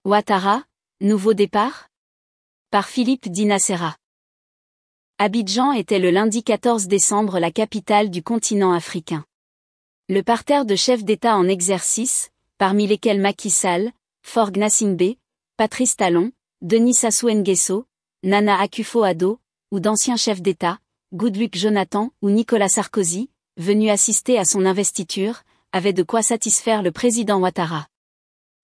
Ouattara, nouveau départ? Par Philippe Dina Serra. Abidjan était le lundi 14 décembre la capitale du continent africain. Le parterre de chefs d'État en exercice, parmi lesquels Macky Sall, Faure Gnassingbé, Patrice Talon, Denis Sassou Nguesso, Nana Akufo-Addo, ou d'anciens chefs d'État, Goodluck Jonathan ou Nicolas Sarkozy, venus assister à son investiture, avait de quoi satisfaire le président Ouattara.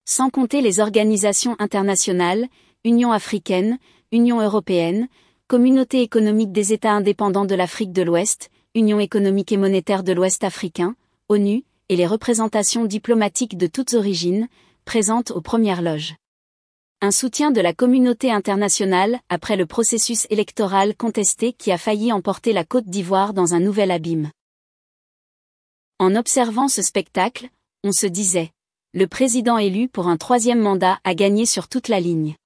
Sans compter les organisations internationales, Union africaine, Union européenne, Communauté économique des États indépendants de l'Afrique de l'Ouest, Union économique et monétaire de l'Ouest africain, ONU, et les représentations diplomatiques de toutes origines, présentes aux premières loges. Un soutien de la communauté internationale après le processus électoral contesté qui a failli emporter la Côte d'Ivoire dans un nouvel abîme. En observant ce spectacle, on se disait, le président élu pour un troisième mandat a gagné sur toute la ligne.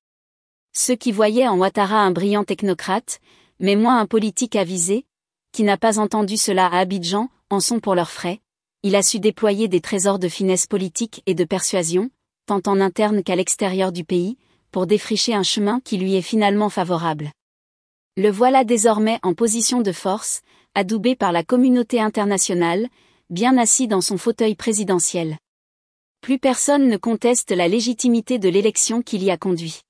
Ceux qui voyaient en Ouattara un brillant technocrate, mais moins un politique avisé, qui n'a pas entendu cela à Abidjan, en sont pour leurs frais. Il a su déployer des trésors de finesse politique et de persuasion, tant en interne qu'à l'extérieur du pays, pour défricher un chemin qui lui est finalement favorable. Le voilà désormais en position de force, adoubé par la communauté internationale, bien assis dans son fauteuil présidentiel. Plus personne ne conteste la légitimité de l'élection qui l'y a conduit.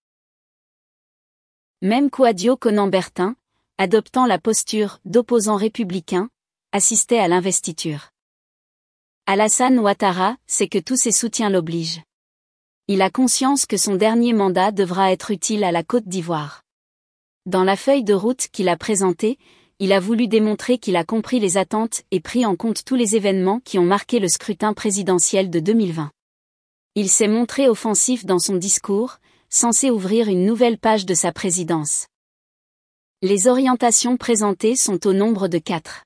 Même Kouadio Konan Bertin, adoptant la posture d'opposant républicain, assistait à l'investiture. Alassane Ouattara sait que tous ses soutiens l'obligent. Il a conscience que son dernier mandat devra être utile à la Côte d'Ivoire. Dans la feuille de route qu'il a présentée, il a voulu démontrer qu'il a compris les attentes et pris en compte tous les événements qui ont marqué le scrutin présidentiel de 2020. Il s'est montré offensif dans son discours, censé ouvrir une nouvelle page de sa présidence. Les orientations présentées sont au nombre de 4.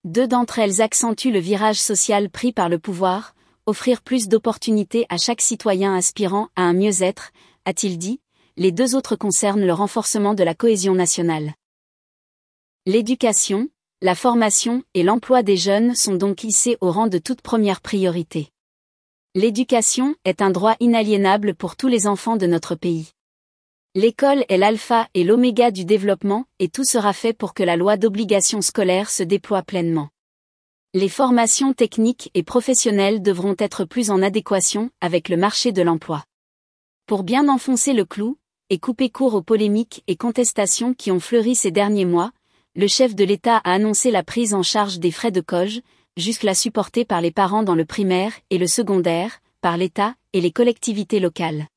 2 d'entre elles accentuent le virage social pris par le pouvoir, offrir plus d'opportunités à chaque citoyen aspirant à un mieux-être, a-t-il dit. Les 2 autres concernent le renforcement de la cohésion nationale. L'éducation, la formation et l'emploi des jeunes sont donc hissés au rang de toute première priorité. L'éducation est un droit inaliénable pour tous les enfants de notre pays. L'école est l'alpha et l'oméga du développement et tout sera fait pour que la loi d'obligation scolaire se déploie pleinement. Les formations techniques et professionnelles devront être plus en adéquation avec le marché de l'emploi. Pour bien enfoncer le clou, et couper court aux polémiques et contestations qui ont fleuri ces derniers mois, le chef de l'État a annoncé la prise en charge des frais de COJ, jusque-là supportés par les parents dans le primaire et le secondaire, par l'État et les collectivités locales.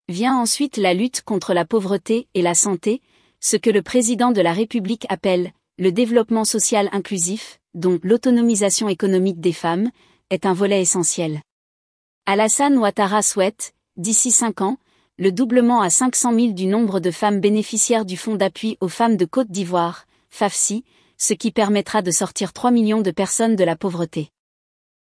Vient ensuite la lutte contre la pauvreté et la santé, ce que le président de la République appelle le développement social inclusif, dont l'autonomisation économique des femmes, est un volet essentiel. Alassane Ouattara souhaite, d'ici 5 ans, le doublement à 500 000 du nombre de femmes bénéficiaires du Fonds d'appui aux femmes de Côte d'Ivoire, FAFSI, ce qui permettra de sortir 3 millions de personnes de la pauvreté.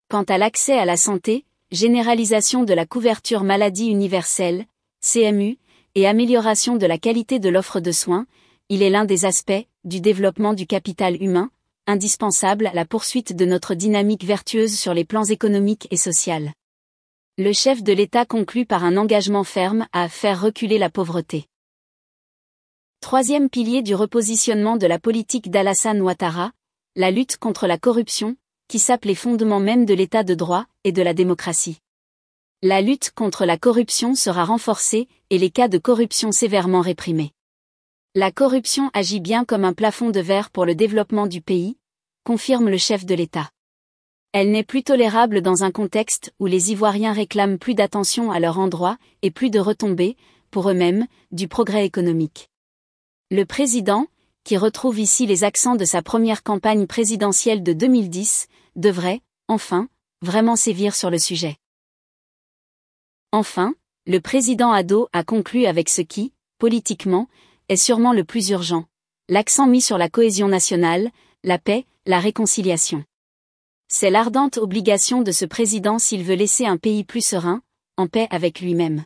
Quant à l'accès à la santé, généralisation de la couverture maladie universelle, CMU, et amélioration de la qualité de l'offre de soins, il est l'un des aspects du développement du capital humain, indispensable à la poursuite de notre dynamique vertueuse sur les plans économiques et sociaux. Le chef de l'État conclut par un engagement ferme à faire reculer la pauvreté. Troisième pilier du repositionnement de la politique d'Alassane Ouattara, la lutte contre la corruption, qui sape les fondements même de l'État de droit et de la démocratie. La lutte contre la corruption sera renforcée et les cas de corruption sévèrement réprimés. La corruption agit bien comme un plafond de verre pour le développement du pays, confirme le chef de l'État. Elle n'est plus tolérable dans un contexte où les Ivoiriens réclament plus d'attention à leur endroit et plus de retombées, pour eux-mêmes, du progrès économique. Le président, qui retrouve ici les accents de sa première campagne présidentielle de 2010, devrait, enfin, vraiment sévir sur le sujet. Enfin, le président Addo a conclu avec ce qui, politiquement, est sûrement le plus urgent, l'accent mis sur la cohésion nationale, la paix, la réconciliation. C'est l'ardente obligation de ce président s'il veut laisser un pays plus serein, en paix avec lui-même.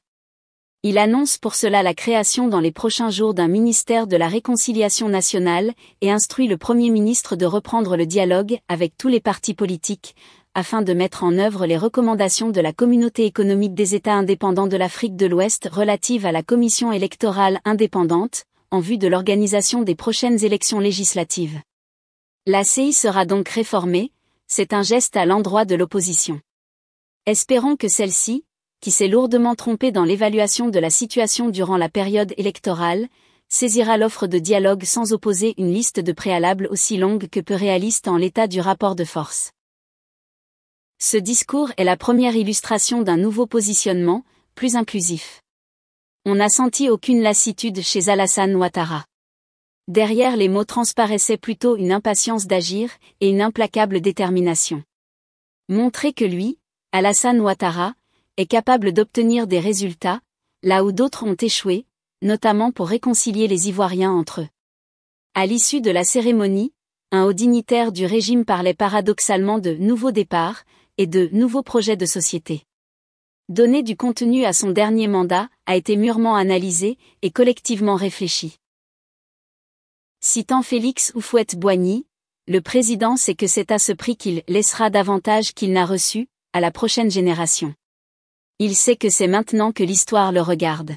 Il annonce pour cela la création dans les prochains jours d'un ministère de la réconciliation nationale et instruit le Premier ministre de reprendre le dialogue avec tous les partis politiques, afin de mettre en œuvre les recommandations de la Communauté économique des États indépendants de l'Afrique de l'Ouest relatives à la Commission électorale indépendante, en vue de l'organisation des prochaines élections législatives. La CI sera donc réformée, c'est un geste à l'endroit de l'opposition. Espérons que celle-ci, qui s'est lourdement trompée dans l'évaluation de la situation durant la période électorale, saisira l'offre de dialogue sans opposer une liste de préalables aussi longue que peu réaliste en l'état du rapport de force. Ce discours est la première illustration d'un nouveau positionnement, plus inclusif. On n'a senti aucune lassitude chez Alassane Ouattara. Derrière les mots transparaissait plutôt une impatience d'agir et une implacable détermination. Montrer que lui, Alassane Ouattara, est capable d'obtenir des résultats, là où d'autres ont échoué, notamment pour réconcilier les Ivoiriens entre eux. À l'issue de la cérémonie, un haut dignitaire du régime parlait paradoxalement de « nouveau départ » et de « nouveaux projets de société ». Donner du contenu à son dernier mandat a été mûrement analysé et collectivement réfléchi. Citant Félix Houphouët-Boigny, le président sait que c'est à ce prix qu'il laissera davantage qu'il n'a reçu, à la prochaine génération. Il sait que c'est maintenant que l'histoire le regarde.